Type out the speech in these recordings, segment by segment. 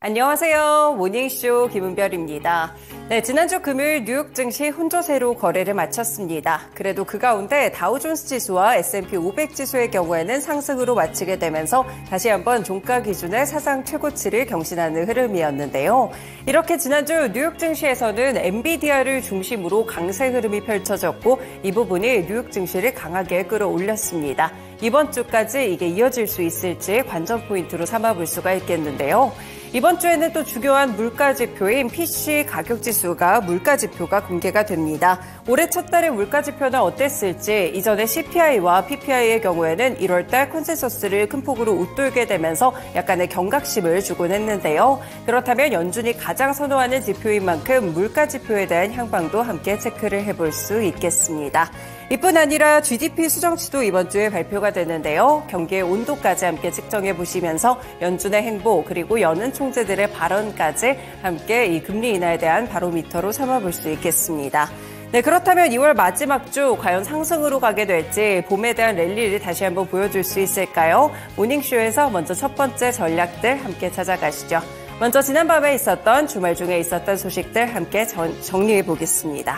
안녕하세요. 모닝쇼 김은별입니다. 네, 지난주 금요일 뉴욕 증시 혼조세로 거래를 마쳤습니다. 그래도 그 가운데 다우존스 지수와 S&P 500 지수의 경우에는 상승으로 마치게 되면서 다시 한번 종가 기준의 사상 최고치를 경신하는 흐름이었는데요. 이렇게 지난주 뉴욕 증시에서는 엔비디아를 중심으로 강세 흐름이 펼쳐졌고 이 부분이 뉴욕 증시를 강하게 끌어올렸습니다. 이번 주까지 이게 이어질 수 있을지 관전 포인트로 삼아볼 수가 있겠는데요. 이번 주에는 또 중요한 물가지표인 PC 가격지수가 물가지표가 공개가 됩니다. 올해 첫 달의 물가지표는 어땠을지 이전에 CPI와 PPI의 경우에는 1월달 컨센서스를 큰 폭으로 웃돌게 되면서 약간의 경각심을 주곤 했는데요. 그렇다면 연준이 가장 선호하는 지표인 만큼 물가지표에 대한 향방도 함께 체크를 해볼 수 있겠습니다. 이뿐 아니라 GDP 수정치도 이번 주에 발표가 되는데요. 경기의 온도까지 함께 측정해 보시면서 연준의 행보 그리고 여는 총재들의 발언까지 함께 이 금리 인하에 대한 바로미터로 삼아볼 수 있겠습니다. 네, 그렇다면 2월 마지막 주 과연 상승으로 가게 될지 봄에 대한 랠리를 다시 한번 보여줄 수 있을까요? 모닝쇼에서 먼저 첫 번째 전략들 함께 찾아가시죠. 먼저 지난밤에 있었던 주말 중에 있었던 소식들 함께 정리해 보겠습니다.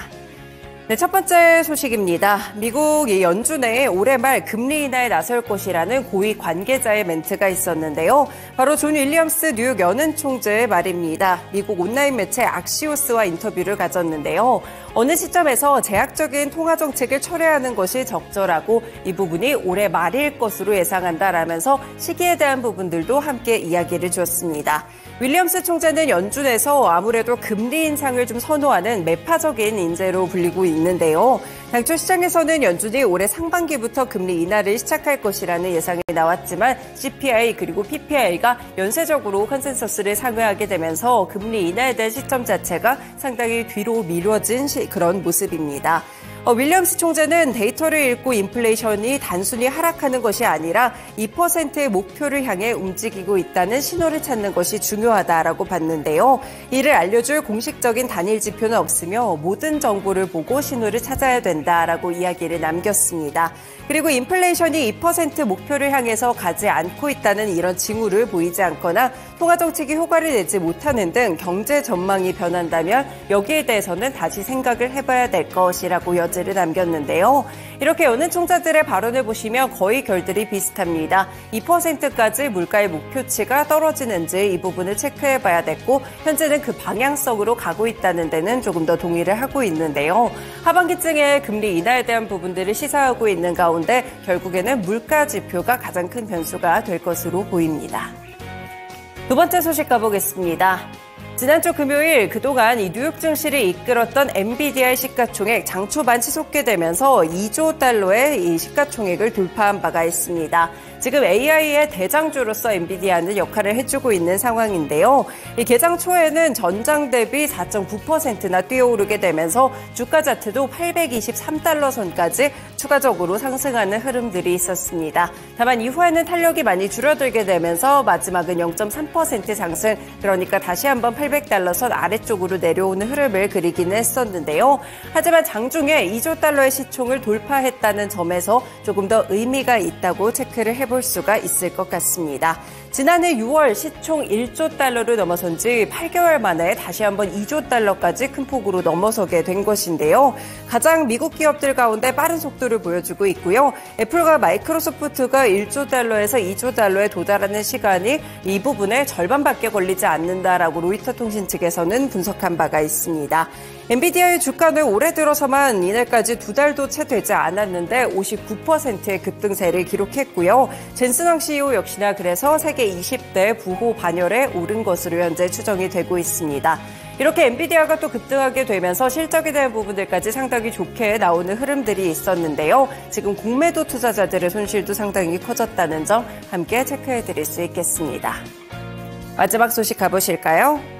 네, 첫 번째 소식입니다. 미국 연준의 올해 말 금리 인하에 나설 것이라는 고위 관계자의 멘트가 있었는데요. 바로 존 윌리엄스 뉴욕 연은 총재의 말입니다. 미국 온라인 매체 악시오스와 인터뷰를 가졌는데요. 어느 시점에서 제약적인 통화 정책을 철회하는 것이 적절하고 이 부분이 올해 말일 것으로 예상한다라면서 시기에 대한 부분들도 함께 이야기를 주었습니다. 윌리엄스 총재는 연준에서 아무래도 금리 인상을 좀 선호하는 매파적인 인재로 불리고 있는데요. 당초 시장에서는 연준이 올해 상반기부터 금리 인하를 시작할 것이라는 예상이 나왔지만 CPI 그리고 PPI가 연쇄적으로 컨센서스를 상회하게 되면서 금리 인하에 대한 시점 자체가 상당히 뒤로 미뤄진 그런 모습입니다. 윌리엄스 총재는 데이터를 읽고 인플레이션이 단순히 하락하는 것이 아니라 2%의 목표를 향해 움직이고 있다는 신호를 찾는 것이 중요하다라고 봤는데요. 이를 알려줄 공식적인 단일 지표는 없으며 모든 정보를 보고 신호를 찾아야 된다라고 이야기를 남겼습니다. 그리고 인플레이션이 2% 목표를 향해서 가지 않고 있다는 이런 징후를 보이지 않거나 통화정책이 효과를 내지 못하는 등 경제 전망이 변한다면 여기에 대해서는 다시 생각을 해봐야 될 것이라고 여지를 남겼는데요. 이렇게 여는 총재들의 발언을 보시면 거의 결들이 비슷합니다. 2%까지 물가의 목표치가 떨어지는지 이 부분을 체크해봐야 됐고 현재는 그 방향성으로 가고 있다는 데는 조금 더 동의를 하고 있는데요. 하반기쯤에 금리 인하에 대한 부분들을 시사하고 있는 가운데 결국에는 물가 지표가 가장 큰 변수가 될 것으로 보입니다. 두 번째 소식 가보겠습니다. 지난주 금요일 그동안 이 뉴욕 증시를 이끌었던 엔비디아의 시가총액 장 초반 치솟게 되면서 2조 달러의 이 시가총액을 돌파한 바가 있습니다. 지금 AI의 대장주로서 엔비디아는 역할을 해주고 있는 상황인데요. 이 개장 초에는 전장 대비 4.9%나 뛰어오르게 되면서 주가 자체도 823달러 선까지 추가적으로 상승하는 흐름들이 있었습니다. 다만 이후에는 탄력이 많이 줄어들게 되면서 마지막은 0.3% 상승, 그러니까 다시 한번 800달러 선 아래쪽으로 내려오는 흐름을 그리기는 했었는데요. 하지만 장중에 2조 달러의 시총을 돌파했다는 점에서 조금 더 의미가 있다고 체크를 해볼 수가 있을 것 같습니다. 지난해 6월 시총 1조 달러를 넘어선 지 8개월 만에 다시 한번 2조 달러까지 큰 폭으로 넘어서게 된 것인데요. 가장 미국 기업들 가운데 빠른 속도를 보여주고 있고요. 애플과 마이크로소프트가 1조 달러에서 2조 달러에 도달하는 시간이 이 부분에 절반밖에 걸리지 않는다라고 로이터 통신 측에서는 분석한 바가 있습니다. 엔비디아의 주가는 올해 들어서만 이날까지 두 달도 채 되지 않았는데 59%의 급등세를 기록했고요. 젠슨왕 CEO 역시나 그래서 세계 20대 부호 반열에 오른 것으로 현재 추정이 되고 있습니다. 이렇게 엔비디아가 또 급등하게 되면서 실적에 대한 부분들까지 상당히 좋게 나오는 흐름들이 있었는데요. 지금 공매도 투자자들의 손실도 상당히 커졌다는 점 함께 체크해드릴 수 있겠습니다. 마지막 소식 가보실까요?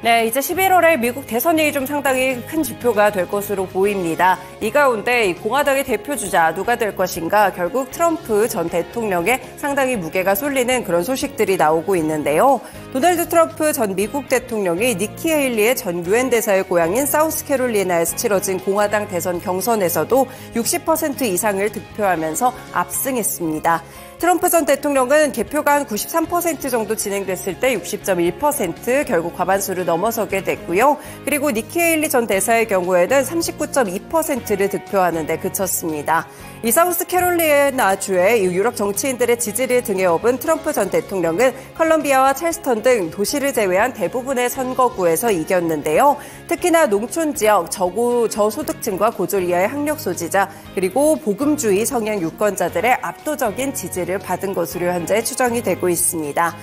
네, 이제 11월에 미국 대선이 좀 상당히 큰 지표가 될 것으로 보입니다. 이 가운데 공화당의 대표주자 누가 될 것인가 결국 트럼프 전 대통령에 상당히 무게가 쏠리는 그런 소식들이 나오고 있는데요. 도널드 트럼프 전 미국 대통령이 니키 헤일리의 전 유엔 대사의 고향인 사우스캐롤리나에서 치러진 공화당 대선 경선에서도 60% 이상을 득표하면서 압승했습니다. 트럼프 전 대통령은 개표가 한 93% 정도 진행됐을 때 60.1% 결국 과반수를 넘어서게 됐고요. 그리고 니키 헤일리 전 대사의 경우에는 39.2%를 득표하는 데 그쳤습니다. 이 사우스캐롤라이나주의 유력 정치인들의 지지를 등에 업은 트럼프 전 대통령은 컬럼비아와 찰스턴 등 도시를 제외한 대부분의 선거구에서 이겼는데요. 특히나 농촌 지역, 저소득층과 고졸 이하의 학력 소지자, 그리고 복음주의 성향 유권자들의 압도적인 지지를 받은 것으로 현재 추정이 되고 있습니다.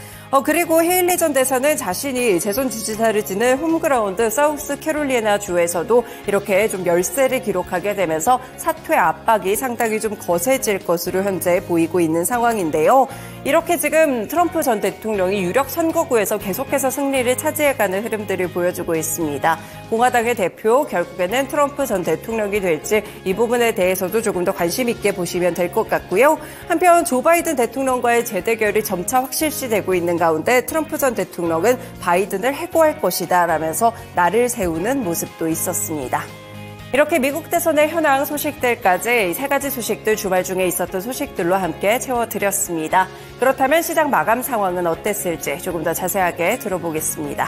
그리고 헤일리 전 대사는 자신이 재선 지지자를 지는 홈그라운드 사우스캐롤라이나 주에서도 이렇게 좀 열세를 기록하게 되면서 사퇴 압박이 상당히 좀 거세질 것으로 현재 보이고 있는 상황인데요. 이렇게 지금 트럼프 전 대통령이 유력 선거구에서 계속해서 승리를 차지해가는 흐름들을 보여주고 있습니다. 공화당의 대표, 결국에는 트럼프 전 대통령이 될지 이 부분에 대해서도 조금 더 관심 있게 보시면 될 것 같고요. 한편 조 바이든 대통령과의 재대결이 점차 확실시되고 있는 가운데 트럼프 전 대통령은 바이든을 해고할 것이다 라면서 날을 세우는 모습도 있었습니다. 이렇게 미국 대선의 현황 소식들까지 세 가지 소식들 주말 중에 있었던 소식들로 함께 채워드렸습니다. 그렇다면 시장 마감 상황은 어땠을지 조금 더 자세하게 들어보겠습니다.